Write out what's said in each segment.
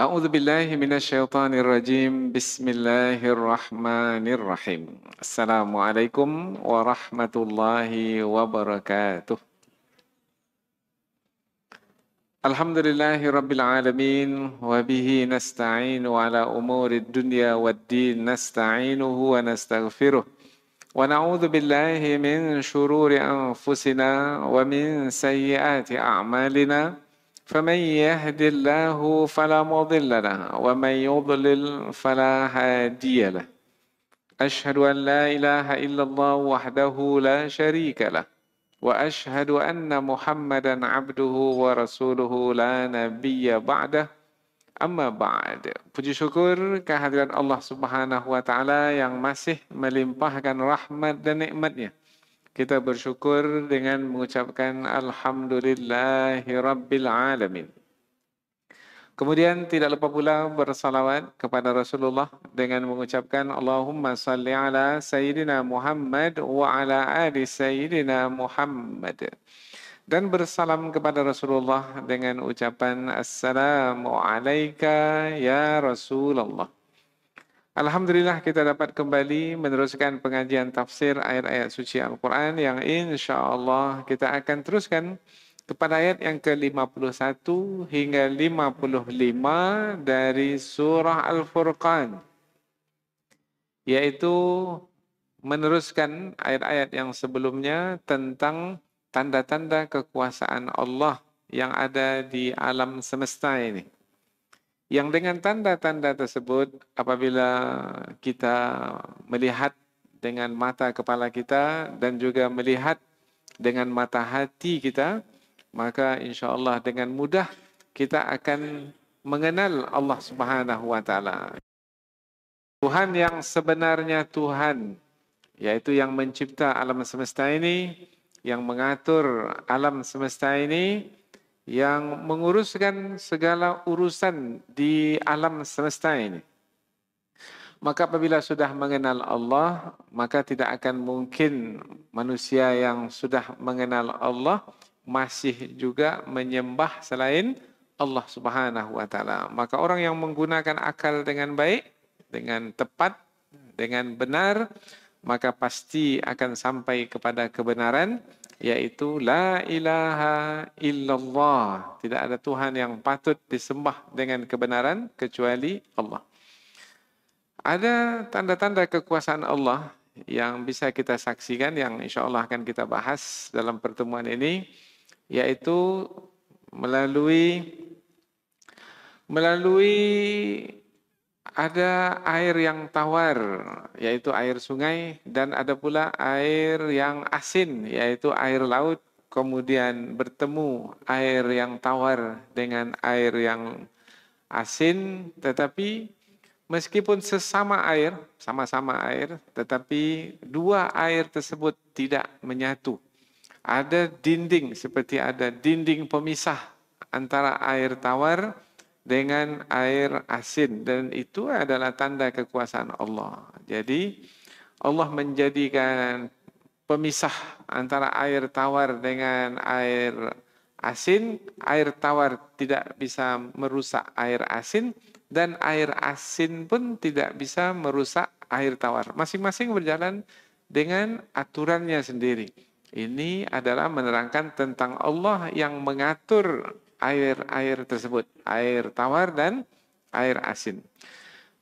A'udzu billahi minasyaitonir rajim. Bismillahirrahmanirrahim. Assalamualaikum warahmatullahi wabarakatuh. Alhamdulillahi rabbil alamin wa bihi nasta'inu ala umurid dunya waddin nasta'inuhu wa nastaghfiruh. Wa na'udzu billahi min syururi anfusina wa min sayyiati a'malina. فمن يهد الله فلا مضل له ومن يضلل فلا هادي له أشهد أن لا إله إلا الله وحده لا شريك له وأشهد أن محمدا عبده ورسوله لا نبي بعده أما بعد. Puji syukur kehadiran Allah Subhanahu wa taala yang masih melimpahkan rahmat dan nikmatnya. Kita bersyukur dengan mengucapkan Alhamdulillahi Rabbil Alamin. Kemudian tidak lupa pula bersalawat kepada Rasulullah dengan mengucapkan Allahumma salli ala Sayyidina Muhammad wa ala ali Sayyidina Muhammad. Dan bersalam kepada Rasulullah dengan ucapan Assalamu alayka ya Rasulullah. Alhamdulillah kita dapat kembali meneruskan pengajian tafsir ayat-ayat suci Al-Quran yang insya Allah kita akan teruskan kepada ayat yang ke-51 hingga 55 dari surah Al-Furqan. Yaitu meneruskan ayat-ayat yang sebelumnya tentang tanda-tanda kekuasaan Allah yang ada di alam semesta ini. Yang dengan tanda-tanda tersebut apabila kita melihat dengan mata kepala kita dan juga melihat dengan mata hati kita, maka insya Allah dengan mudah kita akan mengenal Allah Subhanahu wa taala. Tuhan yang sebenarnya Tuhan, yaitu yang mencipta alam semesta ini, yang mengatur alam semesta ini, yang menguruskan segala urusan di alam semesta ini. Maka apabila sudah mengenal Allah, maka tidak akan mungkin manusia yang sudah mengenal Allah masih juga menyembah selain Allah Subhanahu wa taala. Maka orang yang menggunakan akal dengan baik, dengan tepat, dengan benar, maka pasti akan sampai kepada kebenaran, yaitu la ilaha illallah. Tidak ada Tuhan yang patut disembah dengan kebenaran kecuali Allah. Ada tanda-tanda kekuasaan Allah yang bisa kita saksikan, yang insya Allah akan kita bahas dalam pertemuan ini, yaitu melalui ada air yang tawar, yaitu air sungai, dan ada pula air yang asin, yaitu air laut. Kemudian bertemu air yang tawar dengan air yang asin, tetapi meskipun sesama air, sama-sama air, tetapi dua air tersebut tidak menyatu. Ada dinding, seperti ada dinding pemisah antara air tawar dengan air asin, dan itu adalah tanda kekuasaan Allah. Jadi Allah menjadikan pemisah antara air tawar dengan air asin. Air tawar tidak bisa merusak air asin, dan air asin pun tidak bisa merusak air tawar. Masing-masing berjalan dengan aturannya sendiri. Ini adalah menerangkan tentang Allah yang mengatur air-air tersebut, air tawar dan air asin.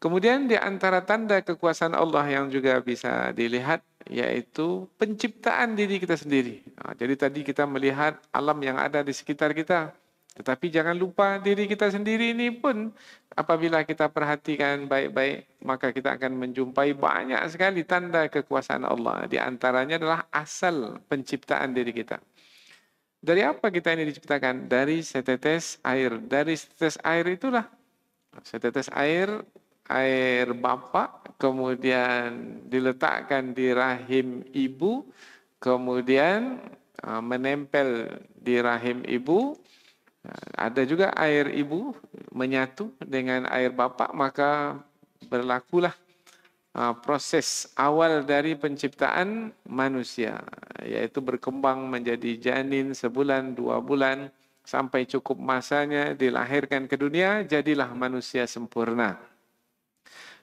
Kemudian di antara tanda kekuasaan Allah yang juga bisa dilihat, yaitu penciptaan diri kita sendiri. Jadi tadi kita melihat alam yang ada di sekitar kita, tetapi jangan lupa diri kita sendiri ini pun apabila kita perhatikan baik-baik, maka kita akan menjumpai banyak sekali tanda kekuasaan Allah. Di antaranya adalah asal penciptaan diri kita. Dari apa kita ini diciptakan? Dari setetes air. Dari setetes air itulah, setetes air bapa, kemudian diletakkan di rahim ibu, kemudian menempel di rahim ibu. Ada juga air ibu menyatu dengan air bapa, maka berlakulah proses awal dari penciptaan manusia, yaitu berkembang menjadi janin sebulan, 2 bulan, sampai cukup masanya dilahirkan ke dunia, jadilah manusia sempurna.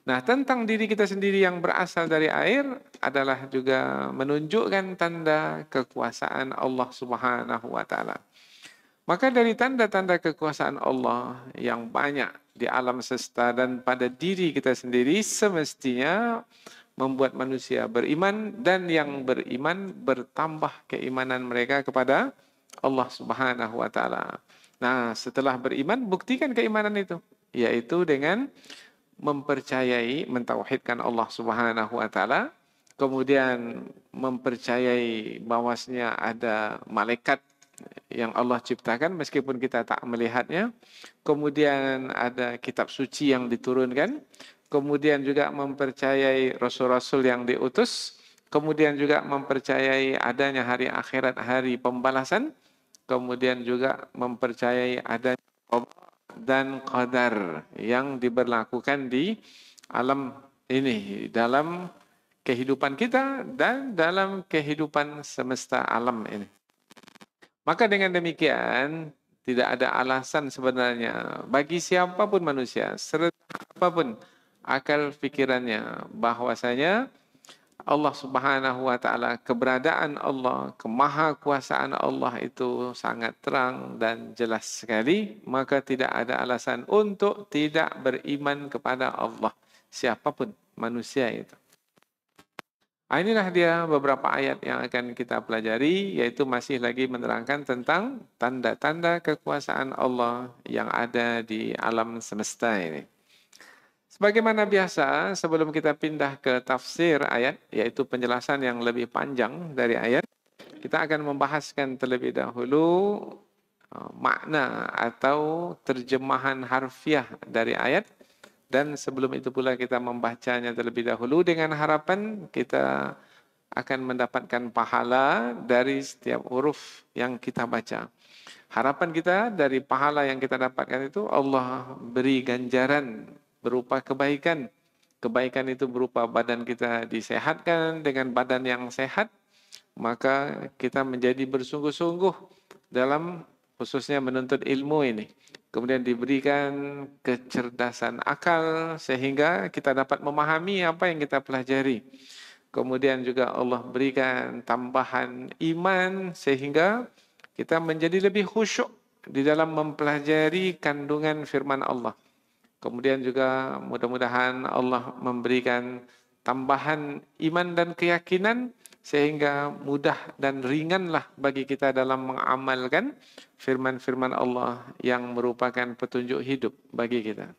Nah, tentang diri kita sendiri yang berasal dari air adalah juga menunjukkan tanda kekuasaan Allah Subhanahu wa taala. Maka dari tanda-tanda kekuasaan Allah yang banyak di alam semesta dan pada diri kita sendiri semestinya membuat manusia beriman, dan yang beriman bertambah keimanan mereka kepada Allah Subhanahu wa taala. Nah, setelah beriman buktikan keimanan itu, yaitu dengan mempercayai, mentauhidkan Allah Subhanahu wa taala, kemudian mempercayai bahwasanya ada malaikat yang Allah ciptakan meskipun kita tak melihatnya, kemudian ada kitab suci yang diturunkan, kemudian juga mempercayai rasul-rasul yang diutus, kemudian juga mempercayai adanya hari akhirat, hari pembalasan, kemudian juga mempercayai adanya Allah dan qadar yang diberlakukan di alam ini, dalam kehidupan kita dan dalam kehidupan semesta alam ini. Maka dengan demikian tidak ada alasan sebenarnya bagi siapapun manusia, serta apapun akal pikirannya, bahwasanya Allah Subhanahu wa taala, keberadaan Allah, kemahakuasaan Allah itu sangat terang dan jelas sekali, maka tidak ada alasan untuk tidak beriman kepada Allah, siapapun manusia itu. Inilah dia beberapa ayat yang akan kita pelajari, yaitu masih lagi menerangkan tentang tanda-tanda kekuasaan Allah yang ada di alam semesta ini. Sebagaimana biasa, sebelum kita pindah ke tafsir ayat, yaitu penjelasan yang lebih panjang dari ayat, kita akan membahaskan terlebih dahulu makna atau terjemahan harfiah dari ayat, dan sebelum itu pula kita membacanya terlebih dahulu dengan harapan kita akan mendapatkan pahala dari setiap huruf yang kita baca. Harapan kita dari pahala yang kita dapatkan itu Allah beri ganjaran berupa kebaikan. Kebaikan itu berupa badan kita disehatkan dengan badan yang sehat, maka kita menjadi bersungguh-sungguh dalam khususnya menuntut ilmu ini. Kemudian diberikan kecerdasan akal sehingga kita dapat memahami apa yang kita pelajari. Kemudian juga Allah berikan tambahan iman sehingga kita menjadi lebih khusyuk di dalam mempelajari kandungan firman Allah. Kemudian juga mudah-mudahan Allah memberikan tambahan iman dan keyakinan sehingga mudah dan ringanlah bagi kita dalam mengamalkan firman-firman Allah yang merupakan petunjuk hidup bagi kita.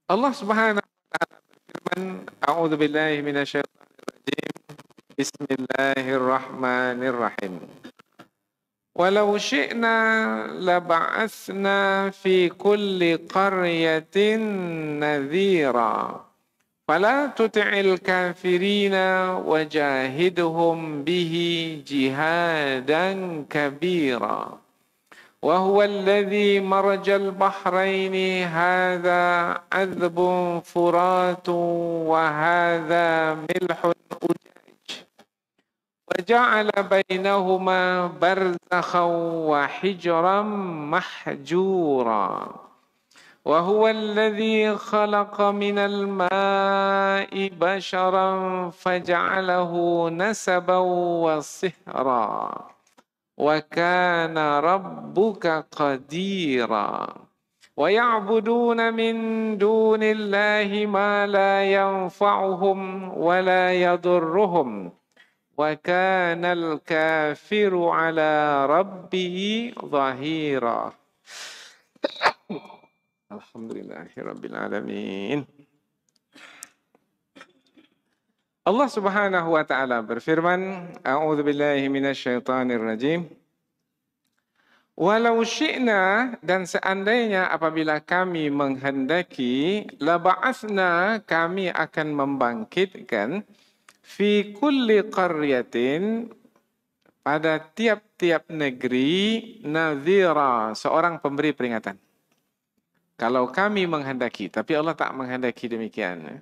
Allah Subhanahu wa taala berfirman, A'udzu billahi minasyaitonir rajim. Bismillahirrahmanirrahim. Walau syi'na laba'atsna fi kulli qaryatin nadhira fala tuti'il kafirina wajahidhum bihi jihadan kabira wa huwa alladhi marjal bahraini hadha adhbun furatun wa hadha milhun وجعل بينهما برزخا وحجرا محجورا وهو الذي خلق من الماء بشرا فجعله نسبا وصهرا وكان ربك قديرا ويعبدون من دون الله ما لا ينفعهم ولا يضرهم وَكَانَ الْكَافِرُ عَلَى رَبِّهِ ظَهِيرًا. Alhamdulillahirabbil alamin. Allah Subhanahu wa taala berfirman, A'udzu billahi minasyaitonir rajim. Walau syi'na, dan seandainya apabila kami menghendaki, laba'atsna, kami akan membangkitkan Fi kulli qaryatin, pada tiap-tiap negeri, nadhira, seorang pemberi peringatan. Kalau kami menghendaki, tapi Allah tak menghendaki demikian.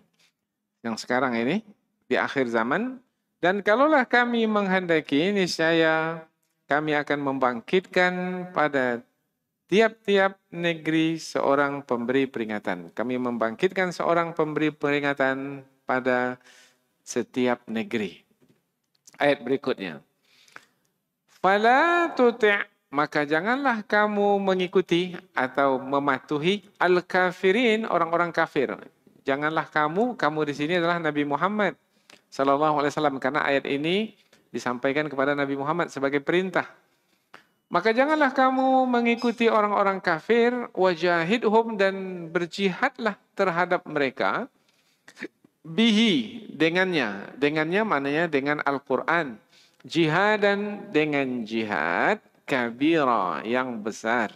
Yang sekarang ini, di akhir zaman. Dan kalaulah kami menghendaki, niscaya kami akan membangkitkan pada tiap-tiap negeri seorang pemberi peringatan. Kami membangkitkan seorang pemberi peringatan pada setiap negeri. Ayat berikutnya. Fala tuti', maka janganlah kamu mengikuti atau mematuhi al-kafirin, orang-orang kafir. Janganlah kamu di sini adalah Nabi Muhammad sallallahu alaihi wasallam, karena ayat ini disampaikan kepada Nabi Muhammad sebagai perintah. Maka janganlah kamu mengikuti orang-orang kafir, wajahidhum, dan berjihadlah terhadap mereka, bihi, dengannya. Dengannya maknanya dengan Al-Quran. Jihadan, dengan jihad, kabira, yang besar.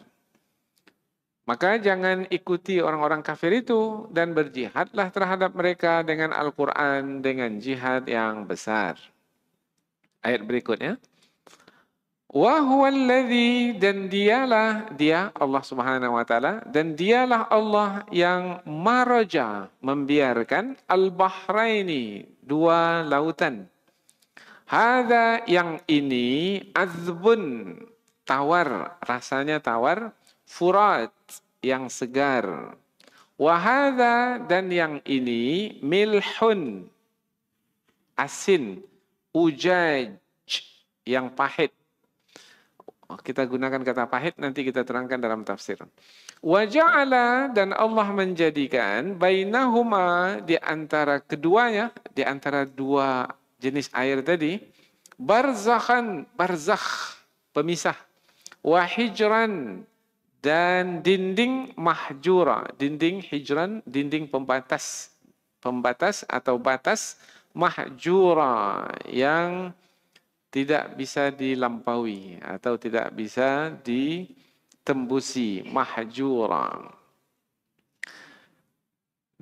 Maka jangan ikuti orang-orang kafir itu dan berjihadlah terhadap mereka dengan Al-Quran, dengan jihad yang besar. Ayat berikutnya. Wa huwallazi, dan dialah dia Allah Subhanahu wa taala, dan dialah Allah yang maraja, membiarkan al-bahraini, dua lautan. Hadza, yang ini, azbun, tawar, rasanya tawar, furat, yang segar. Wa hadza, dan yang ini, milhun, asin, ujaj, yang pahit. Kita gunakan kata pahit, nanti kita terangkan dalam tafsir. Wa ja'ala, dan Allah menjadikan, bainahuma, di antara keduanya, di antara dua jenis air tadi, barzakhan, barzakh, pemisah, wa hijran, dan dinding mahjura, dinding hijran, dinding pembatas, pembatas atau batas, mahjura, yang tidak bisa dilampaui atau tidak bisa ditembusi, mahjura.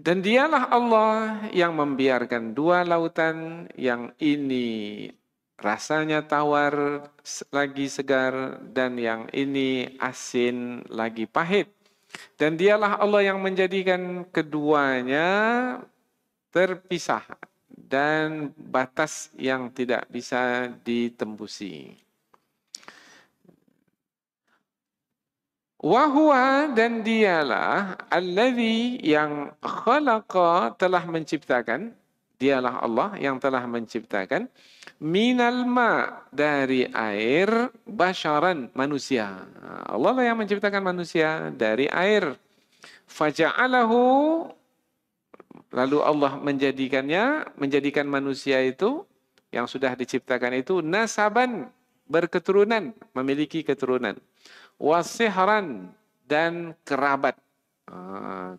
Dan dialah Allah yang membiarkan dua lautan, yang ini rasanya tawar lagi segar, dan yang ini asin lagi pahit. Dan dialah Allah yang menjadikan keduanya terpisah dan batas yang tidak bisa ditembusi. Wahuwa, dan dialah alladzi, yang khalaqa, telah menciptakan, dialah Allah yang telah menciptakan, minal ma, dari air, basyaran, manusia. Allah lah yang menciptakan manusia dari air. Faja'alahu, lalu Allah menjadikan manusia itu, yang sudah diciptakan itu, nasaban, berketurunan, memiliki keturunan. Wasihran, dan kerabat.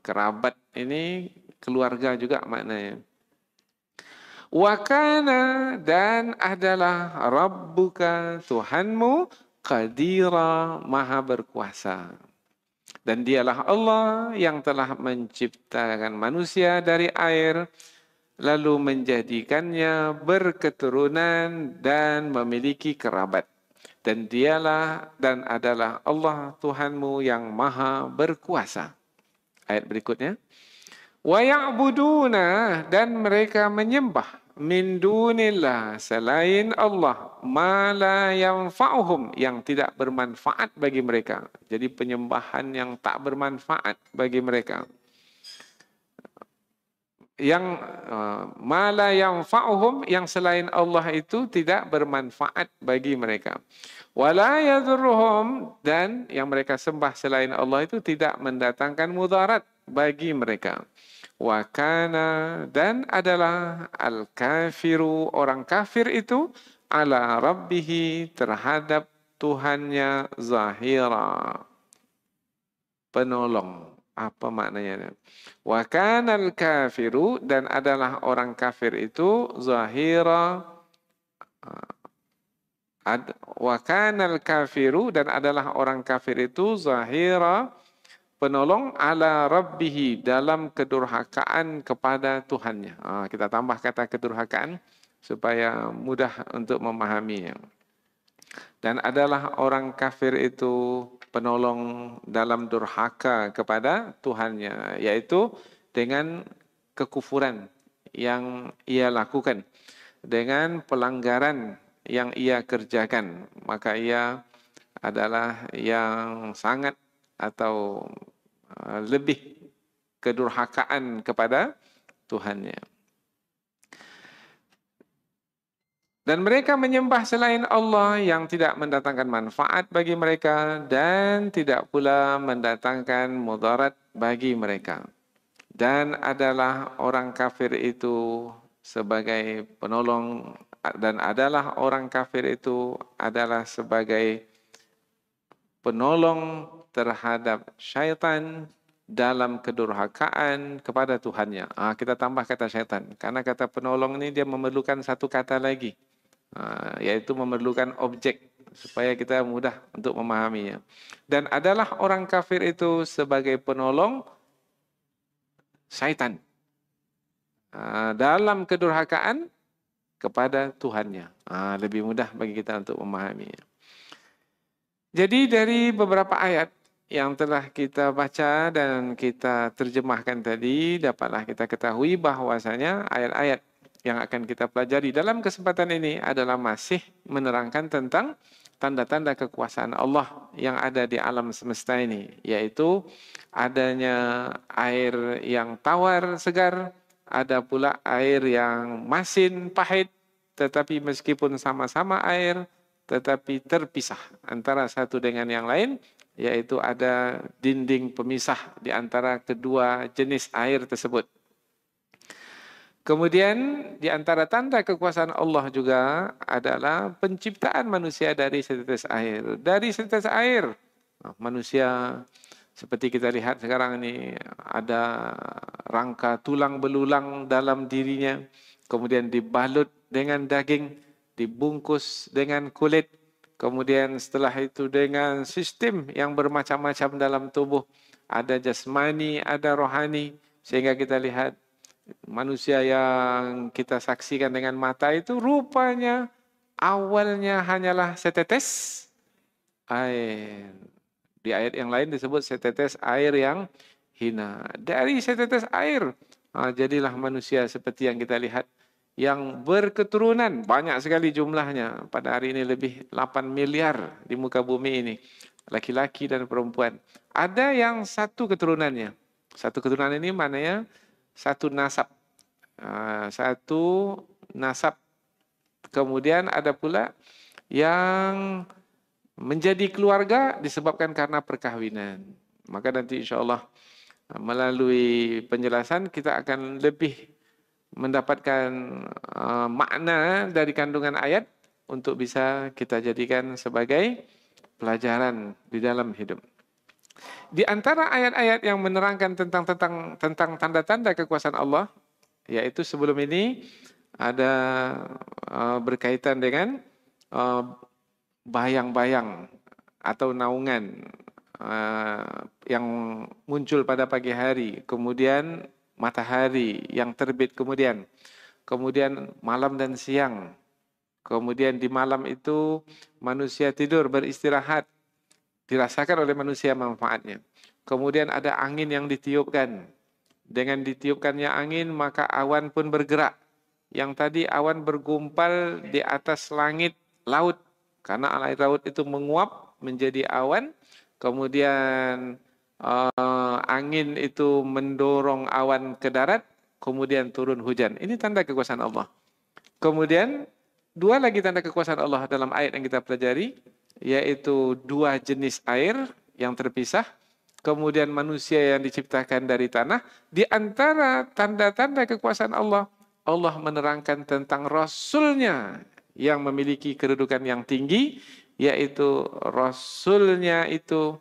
Kerabat ini keluarga juga maknanya. Wakana, dan adalah Rabbuka, Tuhanmu, Qadira, maha berkuasa. Dan dialah Allah yang telah menciptakan manusia dari air, lalu menjadikannya berketurunan dan memiliki kerabat. Dan dialah dan adalah Allah Tuhanmu yang maha berkuasa. Ayat berikutnya. Wa ya'buduna, dan mereka menyembah, min dunillah, selain Allah, ma la yanfa'uhum, yang tidak bermanfaat bagi mereka. Jadi penyembahan yang tak bermanfaat bagi mereka. Yang ma la yanfa'uhum, yang selain Allah itu tidak bermanfaat bagi mereka. Wala yadhurruhum, dan yang mereka sembah selain Allah itu tidak mendatangkan mudarat bagi mereka. Wa kana, dan adalah al-kafiru, orang kafir itu, ala rabbihi, terhadap Tuhannya, zahira, penolong. Apa maknanya? Wa kana al-kafiru, dan adalah orang kafir itu, zahira, wa kana al-kafiru, dan adalah orang kafir itu, zahira, penolong, ala rabbihi, dalam kedurhakaan kepada Tuhannya. Kita tambah kata kedurhakaan. supaya mudah untuk memahaminya. Dan adalah orang kafir itu penolong dalam durhaka kepada Tuhannya, yaitu dengan kekufuran yang ia lakukan, dengan pelanggaran yang ia kerjakan, maka ia adalah yang sangat atau lebih kedurhakaan kepada Tuhannya. Dan mereka menyembah selain Allah yang tidak mendatangkan manfaat bagi mereka dan tidak pula mendatangkan mudarat bagi mereka. Dan adalah orang kafir itu sebagai penolong, dan adalah orang kafir itu adalah sebagai penolong terhadap syaitan dalam kedurhakaan kepada Tuhannya. Kita tambah kata syaitan, karena kata penolong ini dia memerlukan satu kata lagi, yaitu memerlukan objek supaya kita mudah untuk memahaminya. Dan adalah orang kafir itu sebagai penolong syaitan dalam kedurhakaan kepada Tuhannya. Lebih mudah bagi kita untuk memahaminya. Jadi dari beberapa ayat yang telah kita baca dan kita terjemahkan tadi, dapatlah kita ketahui bahwasanya ayat-ayat yang akan kita pelajari dalam kesempatan ini adalah masih menerangkan tentang tanda-tanda kekuasaan Allah yang ada di alam semesta ini, yaitu adanya air yang tawar, segar, ada pula air yang masin, pahit, tetapi meskipun sama-sama air, tetapi terpisah antara satu dengan yang lain, yaitu ada dinding pemisah di antara kedua jenis air tersebut. Kemudian di antara tanda kekuasaan Allah juga adalah penciptaan manusia dari setetes air. Dari setetes air, manusia seperti kita lihat sekarang ini ada rangka tulang belulang dalam dirinya, kemudian dibalut dengan daging, dibungkus dengan kulit, kemudian setelah itu dengan sistem yang bermacam-macam dalam tubuh, ada jasmani, ada rohani, sehingga kita lihat manusia yang kita saksikan dengan mata itu rupanya awalnya hanyalah setetes air. Di ayat yang lain disebut setetes air yang hina. Dari setetes air, jadilah manusia seperti yang kita lihat, yang berketurunan, banyak sekali jumlahnya. Pada hari ini lebih 8 miliar di muka bumi ini, laki-laki dan perempuan. Ada yang satu keturunannya. Satu keturunan ini maknanya satu nasab. Satu nasab. Kemudian ada pula yang menjadi keluarga disebabkan karena perkahwinan. Maka nanti insya Allah melalui penjelasan kita akan lebih mendapatkan makna dari kandungan ayat untuk bisa kita jadikan sebagai pelajaran di dalam hidup. Di antara ayat-ayat yang menerangkan tentang tanda-tanda kekuasaan Allah, yaitu sebelum ini ada berkaitan dengan bayang-bayang atau naungan yang muncul pada pagi hari, kemudian matahari yang terbit kemudian malam dan siang, kemudian di malam itu manusia tidur beristirahat, dirasakan oleh manusia manfaatnya. Kemudian ada angin yang ditiupkan. Dengan ditiupkannya angin maka awan pun bergerak. Yang tadi awan bergumpal di atas langit laut, karena air laut itu menguap menjadi awan. Kemudian angin itu mendorong awan ke darat, kemudian turun hujan. Ini tanda kekuasaan Allah. Kemudian dua lagi tanda kekuasaan Allah dalam ayat yang kita pelajari, yaitu dua jenis air yang terpisah, kemudian manusia yang diciptakan dari tanah. Di antara tanda-tanda kekuasaan Allah, Allah menerangkan tentang Rasulnya yang memiliki kedudukan yang tinggi, yaitu Rasulnya itu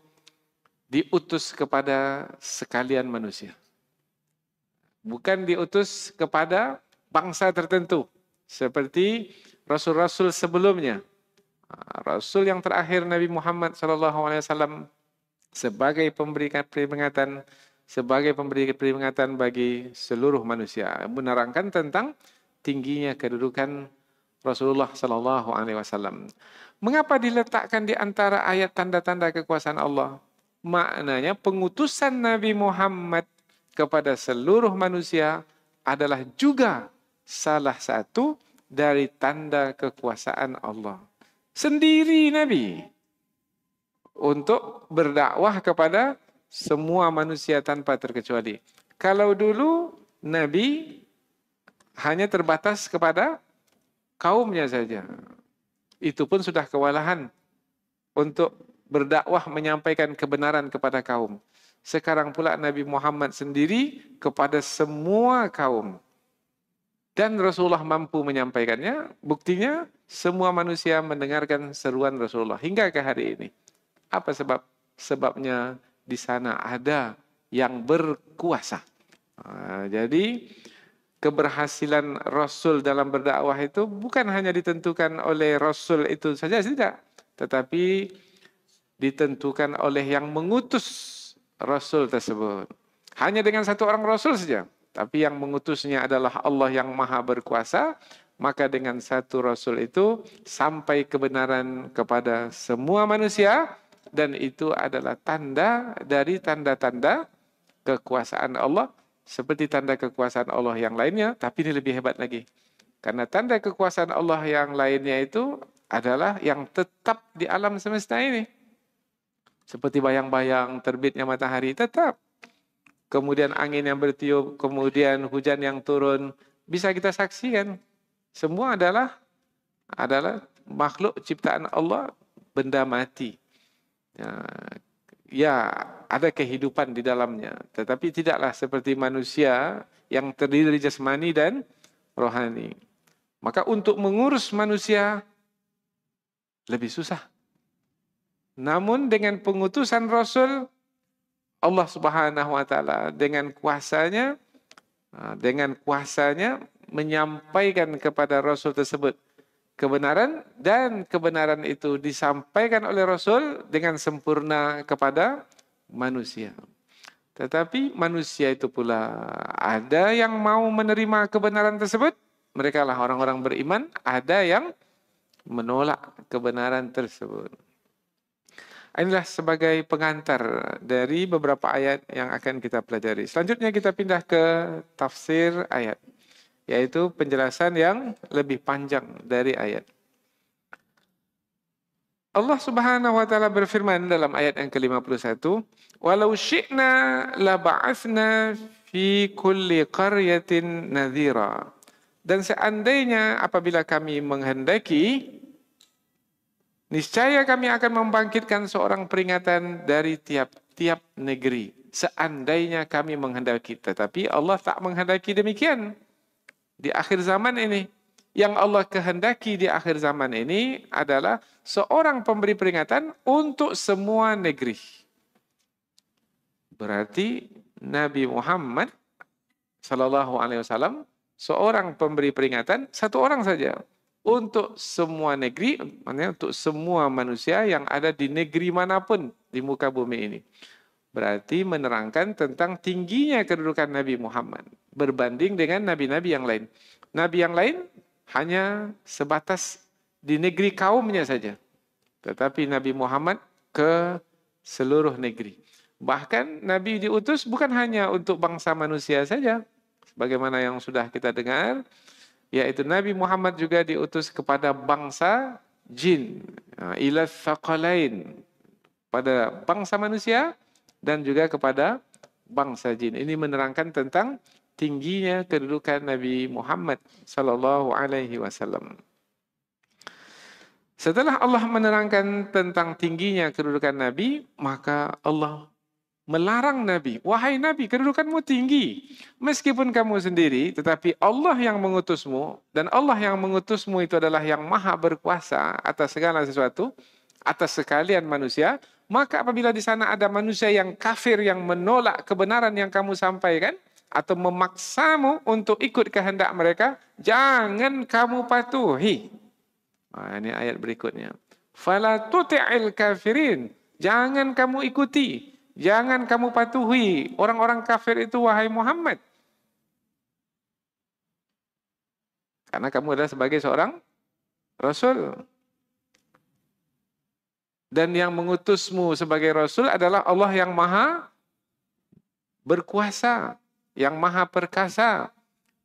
diutus kepada sekalian manusia. Bukan diutus kepada bangsa tertentu, seperti Rasul-Rasul sebelumnya. Rasul yang terakhir Nabi Muhammad SAW sebagai pemberi peringatan bagi seluruh manusia, menerangkan tentang tingginya kedudukan Rasulullah Sallallahu Alaihi Wasallam. Mengapa diletakkan di antara ayat tanda-tanda kekuasaan Allah? Maknanya pengutusan Nabi Muhammad kepada seluruh manusia adalah juga salah satu dari tanda kekuasaan Allah. Sendiri Nabi untuk berdakwah kepada semua manusia tanpa terkecuali. Kalau dulu Nabi hanya terbatas kepada kaumnya saja. Itu pun sudah kewalahan untuk berdakwah menyampaikan kebenaran kepada kaum. Sekarang pula Nabi Muhammad sendiri kepada semua kaum. Dan Rasulullah mampu menyampaikannya. Buktinya semua manusia mendengarkan seruan Rasulullah hingga ke hari ini. Apa sebab? Sebabnya di sana ada yang berkuasa. Jadi keberhasilan Rasul dalam berdakwah itu bukan hanya ditentukan oleh Rasul itu saja, tidak. Tetapi ditentukan oleh yang mengutus Rasul tersebut. Hanya dengan satu orang Rasul saja. Tapi yang mengutusnya adalah Allah yang maha berkuasa. Maka dengan satu Rasul itu sampai kebenaran kepada semua manusia. Dan itu adalah tanda dari tanda-tanda kekuasaan Allah. Seperti tanda kekuasaan Allah yang lainnya. Tapi ini lebih hebat lagi. Karena tanda kekuasaan Allah yang lainnya itu adalah yang tetap di alam semesta ini. Seperti bayang-bayang terbitnya matahari tetap. Kemudian angin yang bertiup, kemudian hujan yang turun, bisa kita saksikan. Semua adalah makhluk ciptaan Allah, benda mati. Ya, ada kehidupan di dalamnya. Tetapi tidaklah seperti manusia yang terdiri dari jasmani dan rohani. Maka untuk mengurus manusia lebih susah. Namun dengan pengutusan Rasul, Allah Subhanahu wa taala dengan kuasanya menyampaikan kepada Rasul tersebut kebenaran, dan kebenaran itu disampaikan oleh Rasul dengan sempurna kepada manusia. Tetapi manusia itu pula ada yang mau menerima kebenaran tersebut, mereka lah orang-orang beriman, ada yang menolak kebenaran tersebut. Inilah sebagai pengantar dari beberapa ayat yang akan kita pelajari. Selanjutnya kita pindah ke tafsir ayat, yaitu penjelasan yang lebih panjang dari ayat. Allah Subhanahu wa taala berfirman dalam ayat yang ke-51, "Walau syi'na la ba'atsna fi kulli qaryatin nadhira." Dan seandainya apabila kami menghendaki, niscaya kami akan membangkitkan seorang peringatan dari tiap-tiap negeri. Seandainya kami menghendaki. Tetapi Allah tak menghendaki demikian. Di akhir zaman ini. Yang Allah kehendaki di akhir zaman ini adalah seorang pemberi peringatan untuk semua negeri. Berarti Nabi Muhammad SAW seorang pemberi peringatan, satu orang saja. Untuk semua negeri, maksudnya untuk semua manusia yang ada di negeri manapun di muka bumi ini. Berarti menerangkan tentang tingginya kedudukan Nabi Muhammad berbanding dengan nabi-nabi yang lain. Nabi yang lain hanya sebatas di negeri kaumnya saja. Tetapi Nabi Muhammad ke seluruh negeri. Bahkan Nabi diutus bukan hanya untuk bangsa manusia saja. Sebagaimana yang sudah kita dengar, yaitu Nabi Muhammad juga diutus kepada bangsa jin, ila tsaqalain, pada bangsa manusia dan juga kepada bangsa jin. Ini menerangkan tentang tingginya kedudukan Nabi Muhammad sallallahu alaihi wasallam. Setelah Allah menerangkan tentang tingginya kedudukan Nabi, maka Allah melarang Nabi, wahai Nabi, kedudukanmu tinggi. Meskipun kamu sendiri, tetapi Allah yang mengutusmu, dan Allah yang mengutusmu itu adalah yang maha berkuasa atas segala sesuatu, atas sekalian manusia. Maka apabila di sana ada manusia yang kafir, yang menolak kebenaran yang kamu sampaikan, atau memaksamu untuk ikut kehendak mereka, jangan kamu patuhi. Ini ayat berikutnya. Fala tuti'il kafirin. Jangan kamu ikuti. Jangan kamu patuhi orang-orang kafir itu, wahai Muhammad. Karena kamu adalah sebagai seorang Rasul. Dan yang mengutusmu sebagai Rasul adalah Allah yang maha berkuasa, yang maha perkasa.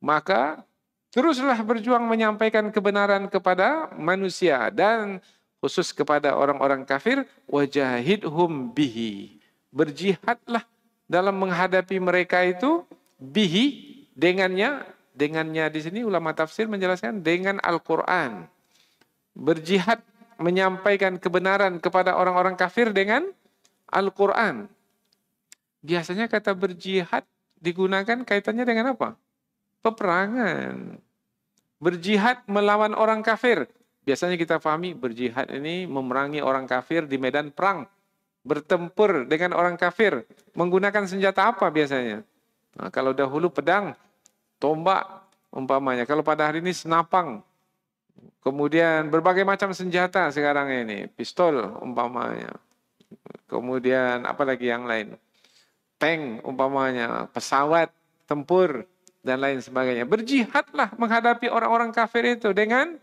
Maka teruslah berjuang menyampaikan kebenaran kepada manusia dan khusus kepada orang-orang kafir, wajahidhum bihi. Berjihadlah dalam menghadapi mereka itu bihi, dengannya. Dengannya di sini ulama tafsir menjelaskan dengan Al-Quran. Berjihad menyampaikan kebenaran kepada orang-orang kafir dengan Al-Quran. Biasanya kata berjihad digunakan kaitannya dengan apa? Peperangan. Berjihad melawan orang kafir. Biasanya kita pahami berjihad ini memerangi orang kafir di medan perang. Bertempur dengan orang kafir. Menggunakan senjata apa biasanya? Nah, kalau dahulu pedang, tombak umpamanya. Kalau pada hari ini senapang. Kemudian berbagai macam senjata sekarang ini. Pistol umpamanya. Kemudian apa lagi yang lain? Tank umpamanya. Pesawat tempur dan lain sebagainya. Berjihadlah menghadapi orang-orang kafir itu dengan,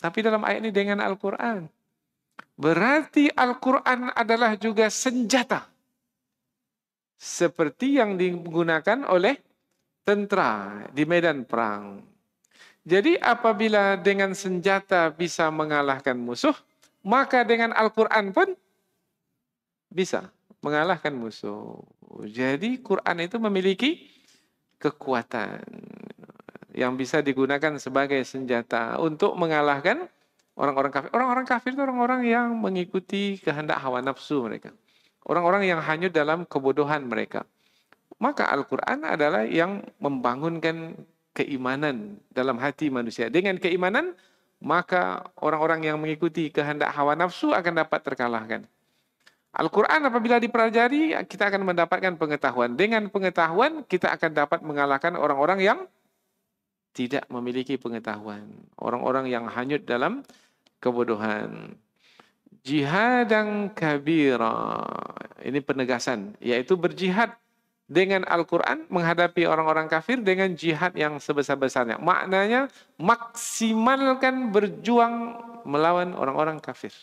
tapi dalam ayat ini dengan Al-Quran. Berarti Al-Quran adalah juga senjata. Seperti yang digunakan oleh tentara di medan perang. Jadi apabila dengan senjata bisa mengalahkan musuh, maka dengan Al-Quran pun bisa mengalahkan musuh. Jadi Quran itu memiliki kekuatan yang bisa digunakan sebagai senjata untuk mengalahkan orang-orang kafir. Orang-orang kafir itu orang-orang yang mengikuti kehendak hawa nafsu mereka. Orang-orang yang hanyut dalam kebodohan mereka. Maka Al-Quran adalah yang membangunkan keimanan dalam hati manusia. Dengan keimanan, maka orang-orang yang mengikuti kehendak hawa nafsu akan dapat terkalahkan. Al-Quran apabila dipelajari, kita akan mendapatkan pengetahuan. Dengan pengetahuan, kita akan dapat mengalahkan orang-orang yang tidak memiliki pengetahuan. Orang-orang yang hanyut dalam kebodohan. Jihadan kabira. Ini penegasan, yaitu berjihad dengan Al-Quran menghadapi orang-orang kafir dengan jihad yang sebesar-besarnya. Maknanya maksimalkan berjuang melawan orang-orang kafir.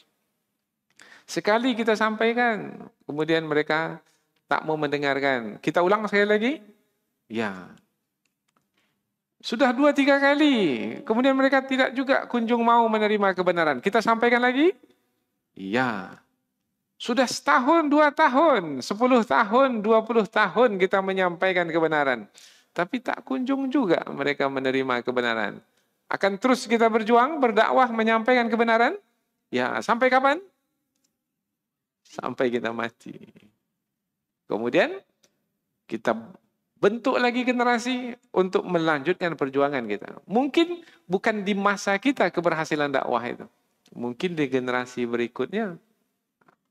Sekali kita sampaikan, kemudian mereka tak mau mendengarkan. Kita ulang sekali lagi? Ya. Sudah 2-3 kali. Kemudian mereka tidak juga kunjung mau menerima kebenaran. Kita sampaikan lagi? Ya. Sudah setahun, 2 tahun, 10 tahun, 20 tahun kita menyampaikan kebenaran. Tapi tak kunjung juga mereka menerima kebenaran. Akan terus kita berjuang, berdakwah, menyampaikan kebenaran? Ya, sampai kapan? Sampai kita mati. Kemudian kita bentuk lagi generasi untuk melanjutkan perjuangan kita. Mungkin bukan di masa kita keberhasilan dakwah itu. Mungkin di generasi berikutnya.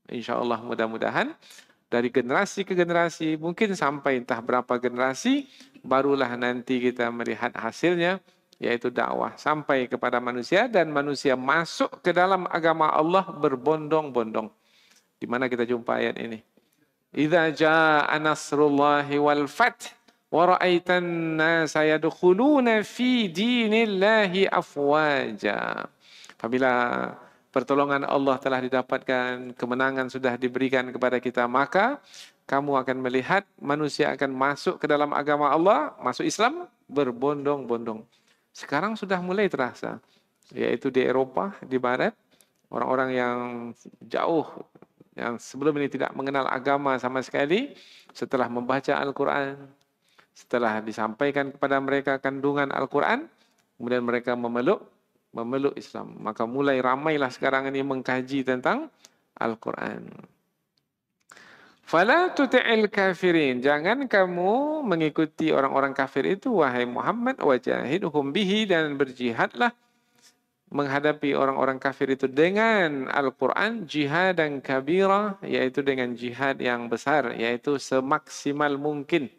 Insya Allah mudah-mudahan dari generasi ke generasi, mungkin sampai entah berapa generasi, barulah nanti kita melihat hasilnya, yaitu dakwah sampai kepada manusia dan manusia masuk ke dalam agama Allah berbondong-bondong. Di mana kita jumpa ayat ini? Idza jaa nasrullahi wal fath wa ra'aitan nasa yadkhuluna fi dinillahi afwaja. Apabila pertolongan Allah telah didapatkan, kemenangan sudah diberikan kepada kita, maka kamu akan melihat manusia akan masuk ke dalam agama Allah, masuk Islam berbondong-bondong. Sekarang sudah mulai terasa, yaitu di Eropa, di Barat, orang-orang yang jauh, yang sebelum ini tidak mengenal agama sama sekali, setelah membaca Al-Quran, setelah disampaikan kepada mereka kandungan Al-Quran, kemudian mereka memeluk Islam. Maka mulai ramailah sekarang ini mengkaji tentang Al-Quran. Fala tuti'il kafirin. Jangan kamu mengikuti orang-orang kafir itu, wahai Muhammad, wajahidhum bihi, dan berjihadlah menghadapi orang-orang kafir itu dengan Al-Quran, jihad dan kabira, yaitu dengan jihad yang besar, yaitu semaksimal mungkin.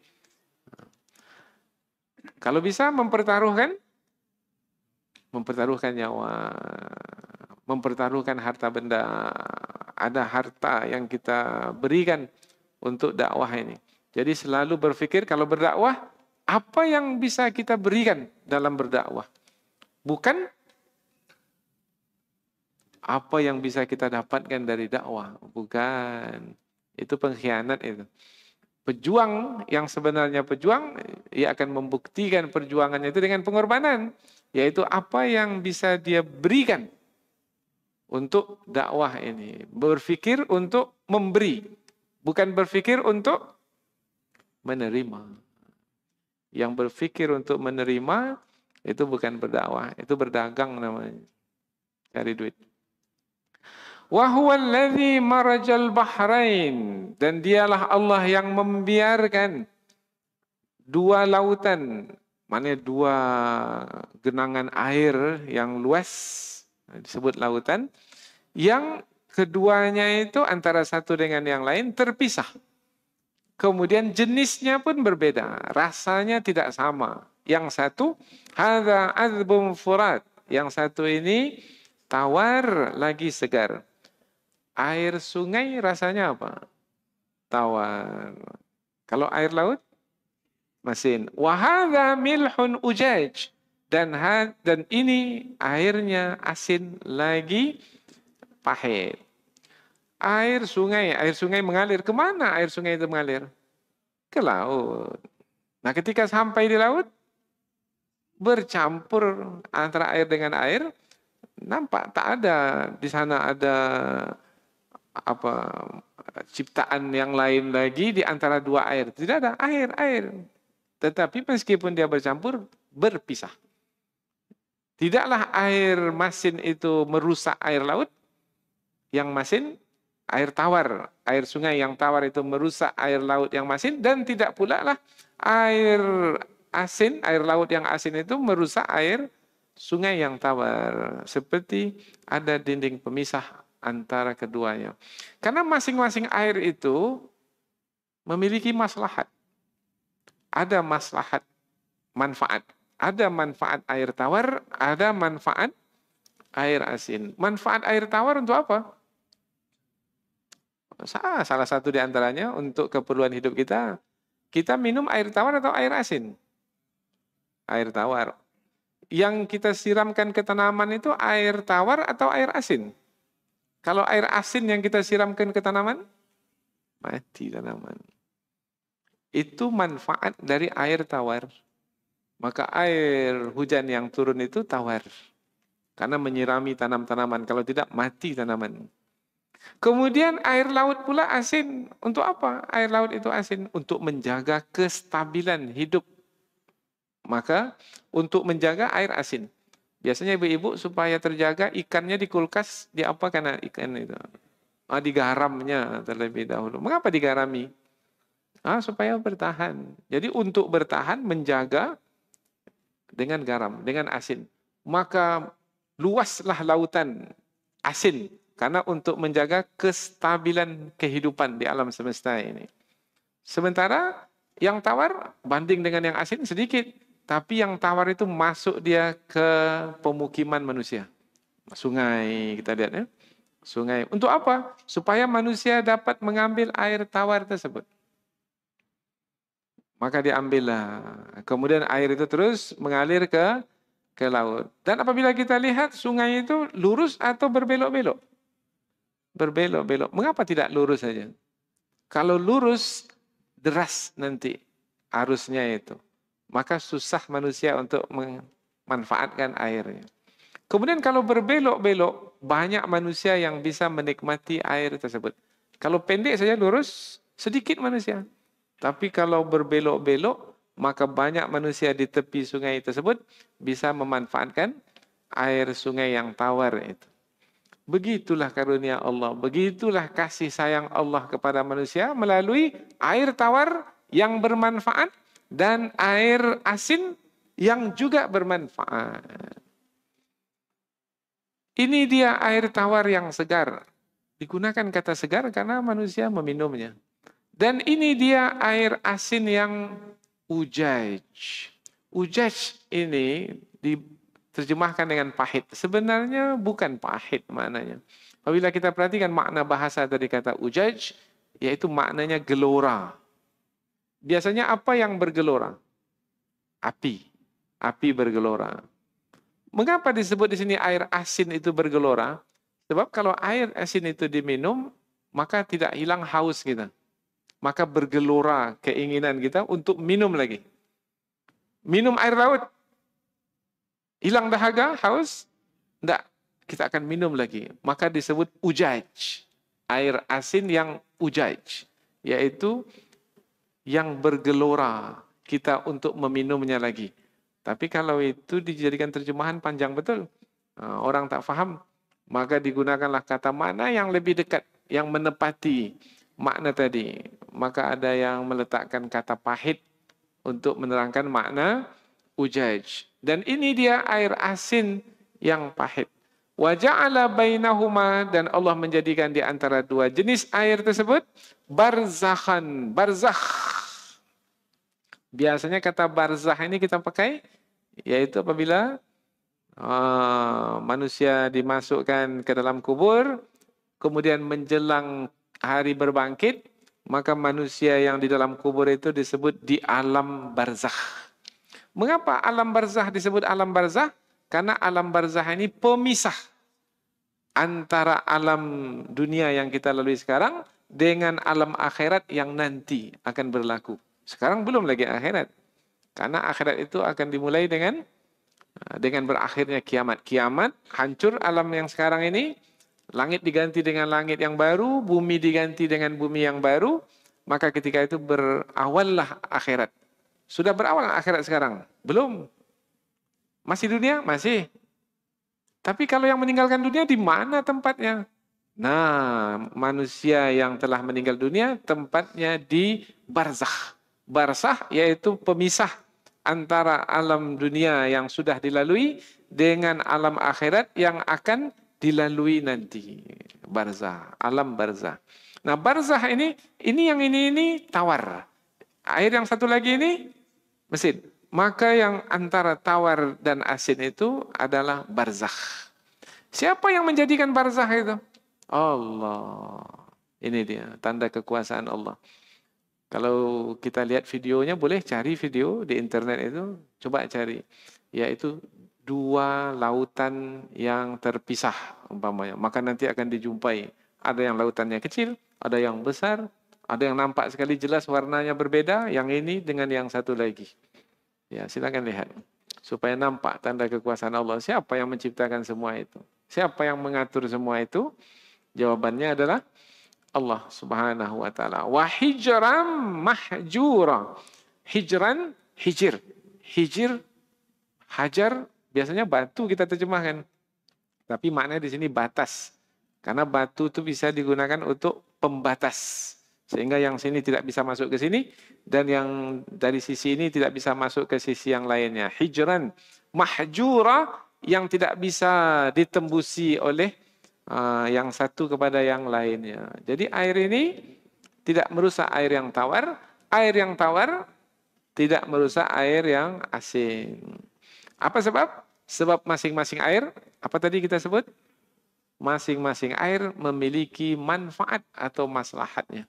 Kalau bisa mempertaruhkan nyawa, mempertaruhkan harta benda. Ada harta yang kita berikan untuk dakwah ini. Jadi selalu berpikir kalau berdakwah, Apa yang bisa kita berikan dalam berdakwah? Bukan apa yang bisa kita dapatkan dari dakwah. Bukan. Itu pengkhianat itu. Pejuang yang sebenarnya pejuang, ia akan membuktikan perjuangannya itu dengan pengorbanan. Yaitu apa yang bisa dia berikan untuk dakwah ini. Berpikir untuk memberi. Bukan berpikir untuk menerima. Yang berpikir untuk menerima, itu bukan berdakwah. Itu berdagang namanya. Cari duit. Wa huwa alladhi marajal bahrain. Dan dialah Allah yang membiarkan dua lautan, mana dua genangan air yang luas, disebut lautan, yang keduanya itu antara satu dengan yang lain terpisah. Kemudian jenisnya pun berbeda, rasanya tidak sama. Yang satu, hadza adzbun furat. Yang satu ini tawar lagi segar. Air sungai rasanya apa? Tawar. Kalau air laut? Masin. Wa hadza milhun ujaj. Dan ini airnya asin lagi pahit. Air sungai mengalir. Kemana air sungai itu mengalir? Ke laut. Nah ketika sampai di laut, bercampur antara air dengan air, nampak tak ada di sana ada apa ciptaan yang lain lagi di antara dua air. Tidak ada air. Tetapi meskipun dia bercampur, berpisah. Tidaklah air masin itu merusak air laut, yang masin air tawar, air sungai yang tawar itu merusak air laut yang masin, dan tidak pula lah air asin, air laut yang asin itu merusak air sungai yang tawar. Seperti ada dinding pemisah antara keduanya. Karena masing-masing air itu memiliki maslahat. Ada maslahat manfaat. Ada manfaat air tawar, ada manfaat air asin. Manfaat air tawar untuk apa? Salah satu di antaranya untuk keperluan hidup kita. Kita minum air tawar atau air asin? Air tawar. Yang kita siramkan ke tanaman itu air tawar atau air asin? Kalau air asin yang kita siramkan ke tanaman, mati tanaman. Itu manfaat dari air tawar. Maka air hujan yang turun itu tawar. Karena menyirami tanam-tanaman. Kalau tidak, mati tanaman. Kemudian air laut pula asin. Untuk apa air laut itu asin? Untuk menjaga kestabilan hidup. Maka untuk menjaga air asin. Biasanya ibu-ibu supaya terjaga ikannya di kulkas, diapakan ikan itu? Digaramnya terlebih dahulu. Mengapa digarami? Supaya bertahan. Jadi untuk bertahan menjaga dengan garam, dengan asin. Maka luaslah lautan asin. Karena untuk menjaga kestabilan kehidupan di alam semesta ini. Sementara yang tawar banding dengan yang asin sedikit. Tapi yang tawar itu masuk dia ke pemukiman manusia. Sungai, kita lihat ya. Sungai. Untuk apa? Supaya manusia dapat mengambil air tawar tersebut. Maka diambillah. Kemudian air itu terus mengalir ke laut. Dan apabila kita lihat sungai itu lurus atau berbelok-belok? Berbelok-belok. Mengapa tidak lurus saja? Kalau lurus, deras nanti arusnya itu. Maka susah manusia untuk memanfaatkan airnya. Kemudian kalau berbelok-belok, banyak manusia yang bisa menikmati air tersebut. Kalau pendek saja lurus, sedikit manusia. Tapi kalau berbelok-belok, maka banyak manusia di tepi sungai tersebut bisa memanfaatkan air sungai yang tawar itu. Begitulah karunia Allah, begitulah kasih sayang Allah kepada manusia melalui air tawar yang bermanfaat dan air asin yang juga bermanfaat. Ini dia air tawar yang segar. Digunakan kata segar karena manusia meminumnya. Dan ini dia air asin yang ujaj. Ujaj ini diterjemahkan dengan pahit. Sebenarnya bukan pahit maknanya. Apabila kita perhatikan makna bahasa dari kata ujaj, yaitu maknanya gelora. Biasanya apa yang bergelora? Api. Api bergelora. Mengapa disebut di sini air asin itu bergelora? Sebab kalau air asin itu diminum, maka tidak hilang haus kita. Maka bergelora keinginan kita untuk minum lagi. Minum air laut, hilang dahaga, haus? Tidak, kita akan minum lagi. Maka disebut ujaj. Air asin yang ujaj. Yaitu yang bergelora kita untuk meminumnya lagi. Tapi kalau itu dijadikan terjemahan panjang betul, orang tak faham, maka digunakanlah kata mana yang lebih dekat, yang menepati makna tadi. Maka ada yang meletakkan kata pahit untuk menerangkan makna ujaj. Dan ini dia air asin yang pahit. Wa ja'ala bainahuma, dan Allah menjadikan di antara dua jenis air tersebut barzakhan. Barzakh. Biasanya kata barzah ini kita pakai yaitu apabila manusia dimasukkan ke dalam kubur, kemudian menjelang hari berbangkit, maka manusia yang di dalam kubur itu disebut di alam barzah. Mengapa alam barzah disebut alam barzah? Karena alam barzah ini pemisah antara alam dunia yang kita lalui sekarang dengan alam akhirat yang nanti akan berlaku. Sekarang belum lagi akhirat. Karena akhirat itu akan dimulai dengan berakhirnya kiamat. Kiamat, hancur alam yang sekarang ini, langit diganti dengan langit yang baru, bumi diganti dengan bumi yang baru, maka ketika itu berawallah akhirat. Sudah berawal akhirat sekarang? Belum. Masih dunia? Masih. Tapi kalau yang meninggalkan dunia di mana tempatnya? Nah, manusia yang telah meninggal dunia tempatnya di barzakh. Barzakh yaitu pemisah antara alam dunia yang sudah dilalui dengan alam akhirat yang akan dilalui nanti. Barzakh, alam barzakh. Nah, barzakh ini tawar. Air yang satu lagi ini mesin. Maka yang antara tawar dan asin itu adalah barzakh. Siapa yang menjadikan barzakh itu? Allah. Ini dia tanda kekuasaan Allah. Kalau kita lihat videonya, boleh cari video di internet itu, coba cari. Yaitu dua lautan yang terpisah umpamanya. Maka nanti akan dijumpai. Ada yang lautannya kecil, ada yang besar, ada yang nampak sekali jelas warnanya berbeda, yang ini dengan yang satu lagi. Ya, silakan lihat. Supaya nampak tanda kekuasaan Allah. Siapa yang menciptakan semua itu? Siapa yang mengatur semua itu? Jawabannya adalah Allah Subhanahu wa taala. Wa hijran mahjura. Hijran, hijir. Hijir, hajar, biasanya batu kita terjemahkan. Tapi maknanya di sini batas. Karena batu itu bisa digunakan untuk pembatas. Sehingga yang sini tidak bisa masuk ke sini dan yang dari sisi ini tidak bisa masuk ke sisi yang lainnya. Hijran, mahjura, yang tidak bisa ditembusi oleh yang satu kepada yang lainnya. Jadi air ini tidak merusak air yang tawar. Air yang tawar tidak merusak air yang asin. Apa sebab? Sebab masing-masing air, apa tadi kita sebut? Masing-masing air memiliki manfaat atau maslahatnya.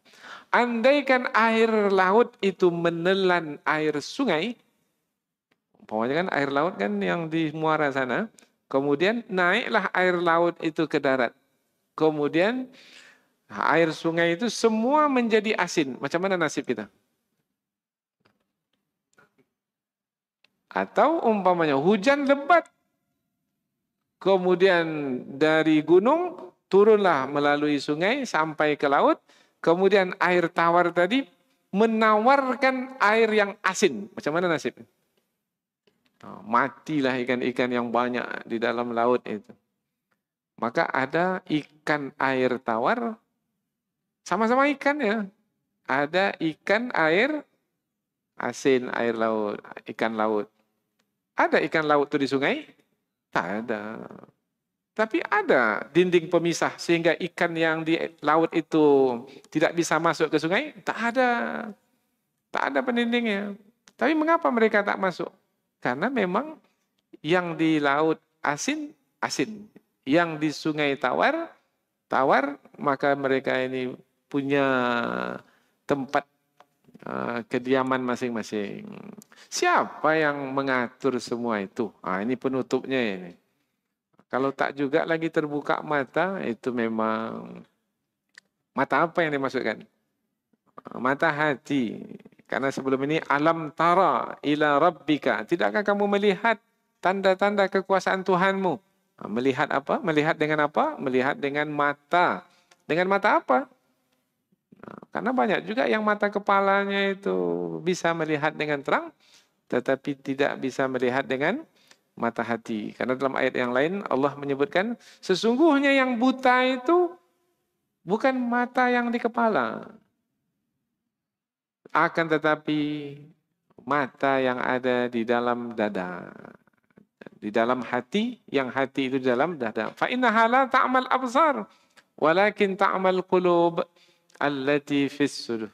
Andaikan air laut itu menelan air sungai, umpamanya kan air laut kan yang di muara sana, kemudian naiklah air laut itu ke darat. Kemudian air sungai itu semua menjadi asin. Macam mana nasib kita? Atau umpamanya hujan lebat. Kemudian dari gunung turunlah melalui sungai sampai ke laut. Kemudian air tawar tadi menawarkan air yang asin. Macam mana nasib? Matilah ikan-ikan yang banyak di dalam laut itu. Maka ada ikan air tawar, sama-sama ikan ya. Ada ikan air asin, air laut, ikan laut. Ada ikan laut itu di sungai? Tak ada. Tapi ada dinding pemisah sehingga ikan yang di laut itu tidak bisa masuk ke sungai? Tak ada. Tak ada pendindingnya. Tapi mengapa mereka tak masuk? Karena memang yang di laut asin, asin. Yang di sungai tawar, tawar, maka mereka ini punya tempat kediaman masing-masing. Siapa yang mengatur semua itu? Ini penutupnya ini. Kalau tak juga lagi terbuka mata, itu memang mata apa yang dimaksudkan? Mata hati. Karena sebelum ini alam tara ila rabbika. Tidakkah kamu melihat tanda-tanda kekuasaan Tuhanmu? Melihat apa? Melihat dengan apa? Melihat dengan mata. Dengan mata apa? Karena banyak juga yang mata kepalanya itu bisa melihat dengan terang, tetapi tidak bisa melihat dengan mata hati. Karena dalam ayat yang lain Allah menyebutkan, sesungguhnya yang buta itu bukan mata yang di kepala, akan tetapi mata yang ada di dalam dada. Di dalam hati, yang hati itu di dalam dada. Fa innaha la ta'mal absar, walakin ta'mal qulub allati fis sudur.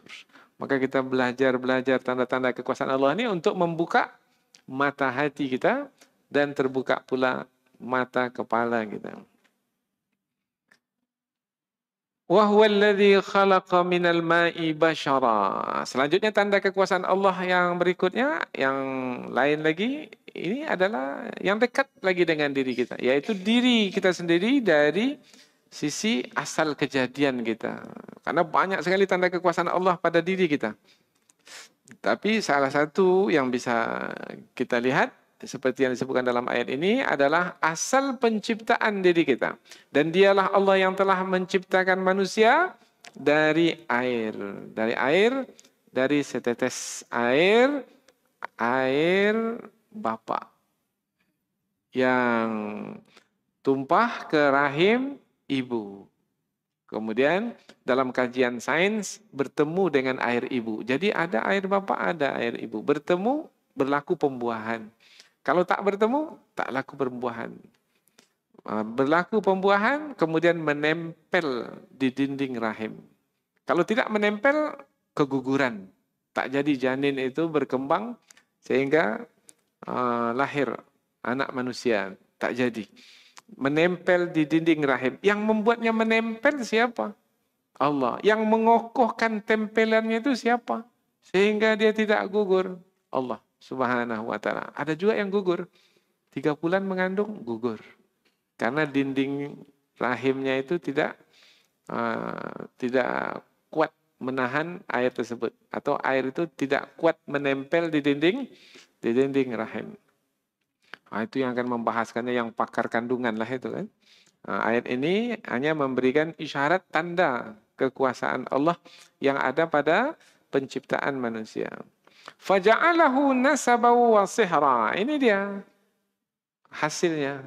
Maka kita belajar tanda-tanda kekuasaan Allah ini untuk membuka mata hati kita dan terbuka pula mata kepala kita. Wa huwa alladhi khalaqa minal ma'i basyara. Selanjutnya tanda kekuasaan Allah yang berikutnya, yang lain lagi, ini adalah yang dekat lagi dengan diri kita, yaitu diri kita sendiri dari sisi asal kejadian kita. Karena banyak sekali tanda kekuasaan Allah pada diri kita. Tapi salah satu yang bisa kita lihat seperti yang disebutkan dalam ayat ini adalah asal penciptaan diri kita. Dan dialah Allah yang telah menciptakan manusia dari air. Dari setetes air bapa yang tumpah ke rahim ibu. Kemudian dalam kajian sains bertemu dengan air ibu. Jadi ada air bapa, ada air ibu. Bertemu berlaku pembuahan. Kalau tak bertemu, tak laku pembuahan. Berlaku pembuahan, kemudian menempel di dinding rahim. Kalau tidak menempel, keguguran. Tak jadi janin itu berkembang sehingga lahir anak manusia. Tak jadi. Menempel di dinding rahim. Yang membuatnya menempel siapa? Allah. Yang mengokohkan tempelannya itu siapa? Sehingga dia tidak gugur. Allah Subhanahu wa ta'ala. Ada juga yang gugur. 3 bulan mengandung, gugur. Karena dinding rahimnya itu tidak kuat menahan air tersebut. Atau air itu tidak kuat menempel di dinding rahim. Itu yang akan membahaskannya yang pakar kandungan lah itu kan. Ayat ini hanya memberikan isyarat tanda kekuasaan Allah yang ada pada penciptaan manusia. Faja'alahu nasabahu wa sihra. Ini dia hasilnya.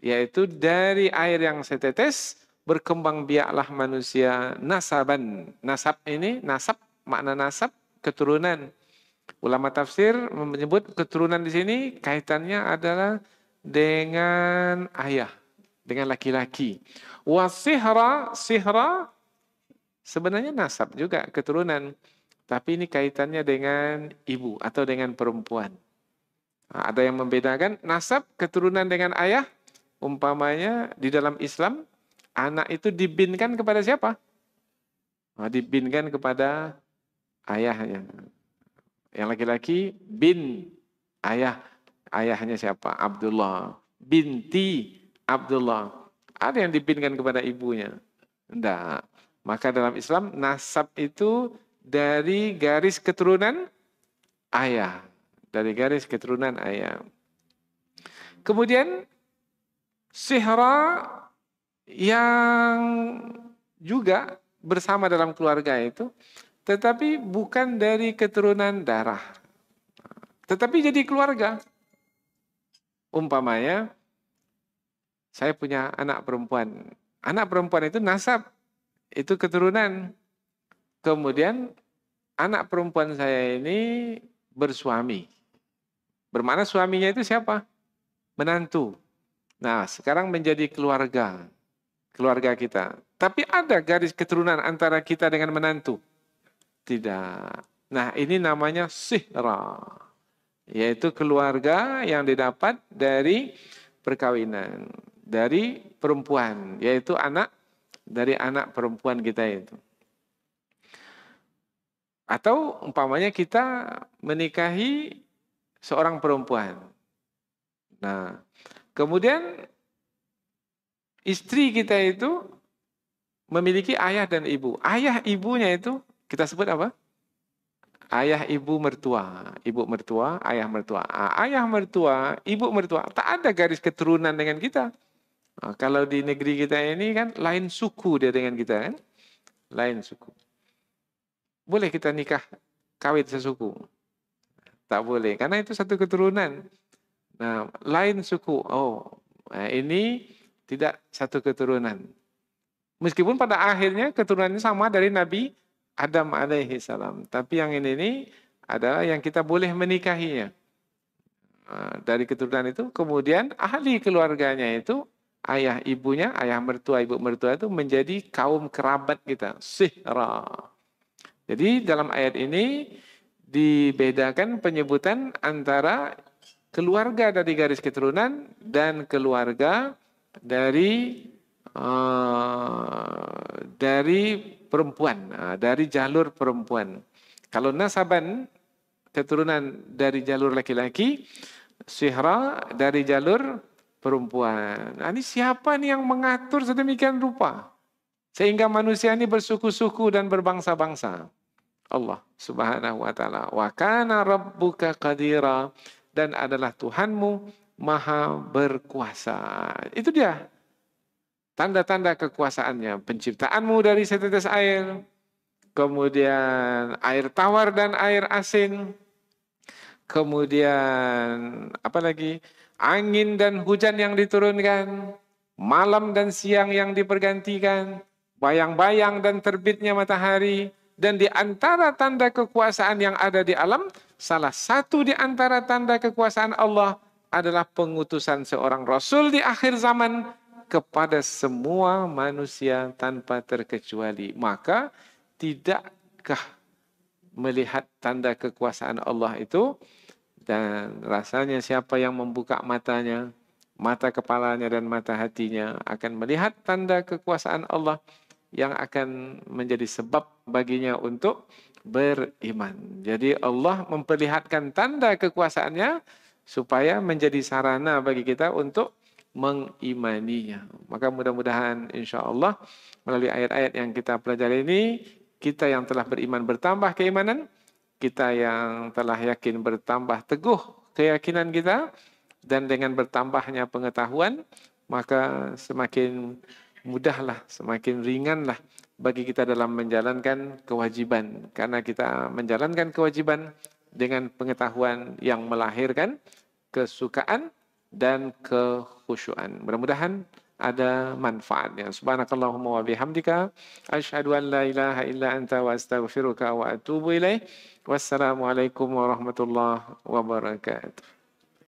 Yaitu dari air yang setetes berkembang biaklah manusia nasaban. Nasab ini, makna nasab keturunan. Ulama tafsir menyebut keturunan di sini kaitannya adalah dengan ayah, dengan laki-laki. Wasihra, sihra sebenarnya nasab juga keturunan. Tapi ini kaitannya dengan ibu atau dengan perempuan. Ada yang membedakan nasab keturunan dengan ayah. Umpamanya di dalam Islam, anak itu dibinkan kepada siapa? Dibinkan kepada ayahnya. Yang laki-laki bin ayahnya siapa? Abdullah. Binti Abdullah. Ada yang dibinkan kepada ibunya? Tidak. Maka dalam Islam nasab itu dari garis keturunan ayah. Dari garis keturunan ayah. Kemudian sihra yang juga bersama dalam keluarga itu, tetapi bukan dari keturunan darah. Tetapi jadi keluarga. Umpamanya, saya punya anak perempuan. Anak perempuan itu nasab, itu keturunan. Kemudian anak perempuan saya ini bersuami. Bermakna suaminya itu siapa? Menantu. Nah, sekarang menjadi keluarga. Keluarga kita. Tapi ada garis keturunan antara kita dengan menantu? Tidak. Nah, ini namanya sihra. Yaitu keluarga yang didapat dari perkawinan. Dari perempuan. Yaitu dari anak perempuan kita itu. Atau umpamanya kita menikahi seorang perempuan. Nah, kemudian istri kita itu memiliki ayah dan ibu. Ayah ibunya itu kita sebut apa? Ayah ibu mertua, ayah mertua. Ayah mertua, ibu mertua, tak ada garis keturunan dengan kita. Kalau di negeri kita ini kan lain suku dia dengan kita kan, lain suku. Boleh kita nikah kawin sesuku? Tak boleh, karena itu satu keturunan. Nah, lain suku. Oh, ini tidak satu keturunan. Meskipun pada akhirnya keturunannya sama dari Nabi Adam alaihi salam. Tapi yang ini adalah yang kita boleh menikahinya. Dari keturunan itu, kemudian ahli keluarganya itu, ayah ibunya, ayah mertua, ibu mertua itu menjadi kaum kerabat kita. Sihra. Jadi dalam ayat ini dibedakan penyebutan antara keluarga dari garis keturunan dan keluarga dari perempuan, dari jalur perempuan. Kalau nasaban keturunan dari jalur laki-laki, sihra dari jalur perempuan. Nah, ini siapa nih yang mengatur sedemikian rupa sehingga manusia ini bersuku-suku dan berbangsa-bangsa? Allah Subhanahu wa taala. Wa kana rabbuka qadira, dan adalah Tuhanmu maha berkuasa. Itu dia tanda-tanda kekuasaannya. Penciptaanmu dari setetes air, kemudian air tawar dan air asin, kemudian apa lagi? Angin dan hujan yang diturunkan, malam dan siang yang dipergantikan, bayang-bayang dan terbitnya matahari, dan di antara tanda kekuasaan yang ada di alam, salah satu di antara tanda kekuasaan Allah adalah pengutusan seorang Rasul di akhir zaman kepada semua manusia tanpa terkecuali. Maka tidakkah melihat tanda kekuasaan Allah itu, dan rasanya siapa yang membuka matanya, mata kepalanya dan mata hatinya akan melihat tanda kekuasaan Allah yang akan menjadi sebab baginya untuk beriman. Jadi Allah memperlihatkan tanda kekuasaannya supaya menjadi sarana bagi kita untuk mengimaninya. Maka mudah-mudahan insya Allah melalui ayat-ayat yang kita pelajari ini, kita yang telah beriman bertambah keimanan, kita yang telah yakin bertambah teguh keyakinan kita, dan dengan bertambahnya pengetahuan, maka semakin mudahlah, semakin ringanlah bagi kita dalam menjalankan kewajiban. Karena kita menjalankan kewajiban dengan pengetahuan yang melahirkan kesukaan dan kekhusyuan. Mudah-mudahan ada manfaatnya. Subhanakallahumma wa bihamdika asyhadu an la ilaha illa anta wa astaghfiruka wa atubu ilaih. Wassalamualaikum warahmatullahi wabarakatuh.